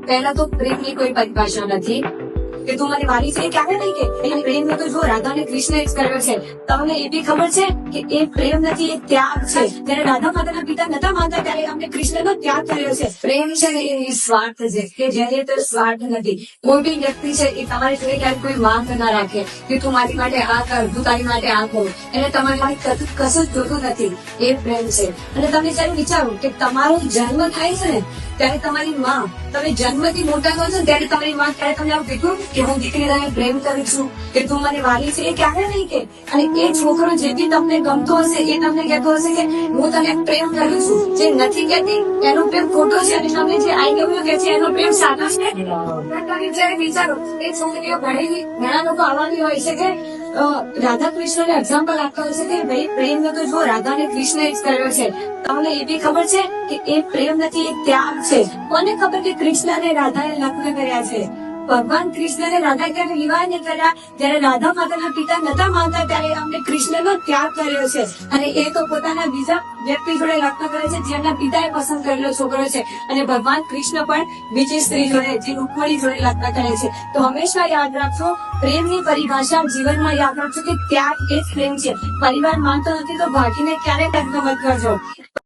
પહેલા તો પ્રેમની કોઈ પરિભાષા નથી કે તું મારી વાલી છે, ક્યારે નહીં કે એ પ્રેમ તો જો રાધા અને કૃષ્ણ જ કર્યો છે. તમને એ બી ખબર છે કે એ પ્રેમ નથી, એ ત્યાગ છે. જયારે રાધા માતાના પિતા નતા માનતા ત્યારે અમને કૃષ્ણનો ત્યાગ કર્યો છે. પ્રેમ છે ને એ નિસ્વાર્થ છે કે જેની અંદર સ્વાર્થ નથી. કોઈ બી વ્યક્તિ છે એ તમારી જોડે ક્યારેક કોઈ માંગ ના રાખે કે તું મારી માટે આ કર, તું તારી માટે આ કર. એને તમારી માટે કશું જ જોતું નથી. એ પ્રેમ છે. અને તમે જયારે વિચારો કે તમારો જન્મ થાય છે ને ત્યારે તમારી માં, તમે જન્મથી મોટા થો છો ત્યારે તમારી માં ત્યારે તમને આવું કીધું કે હું દીકરીને પ્રેમ કરું છું, કે તું મને વાલી છે, એ ક્યારે નહીં કે. અને એ છોકરો જે બી તમને ગમતો હશે એ તમને કહેતો હશે કે હું તને પ્રેમ કરું છું. જે નથી કહેતી એનો પ્રેમ ખોટો છે, અને તમને જે આઈ લવ યુ કહે છે એનો પ્રેમ સાચો છે. તમે જયારે વિચારો એ છોકરીઓ ભણેલી, ઘણા લોકો આવા બી હોય છે કે રાધા કૃષ્ણ ને એક્ઝામ્પલ આપતા હોય છે કે ભાઈ પ્રેમ તો જો રાધા ને કૃષ્ણ જ કર્યો છે. તમને એ બી ખબર છે કે એ પ્રેમ નથી, એ ત્યાગ છે. કોને ખબર કે કૃષ્ણ અને રાધાએ લગ્ન કર્યા છે? ભગવાન કૃષ્ણ અને રાધા ક્યારે વિવાહ નહીં કર્યા? જયારે રાધા માતાના પિતા નતા માનતા ત્યારે અમને કૃષ્ણનો ત્યાગ કર્યો છે. અને એ તો પોતાના બીજા વ્યક્તિ જોડે લગ્ન કરે છે જેમના પિતાએ પસંદ કરેલો છોકરો છે. અને ભગવાન કૃષ્ણ પણ બીજી સ્ત્રી જોડે, જે રૂકમણી જોડે લગ્ન કરે છે. તો હંમેશા યાદ રાખજો, પ્રેમની પરિભાષા જીવનમાં યાદ રાખજો કે ત્યાગ એ જ પ્રેમ છે. પરિવાર માનતો નથી તો ભાગીને ક્યારેય લગ્ન મત કરજો.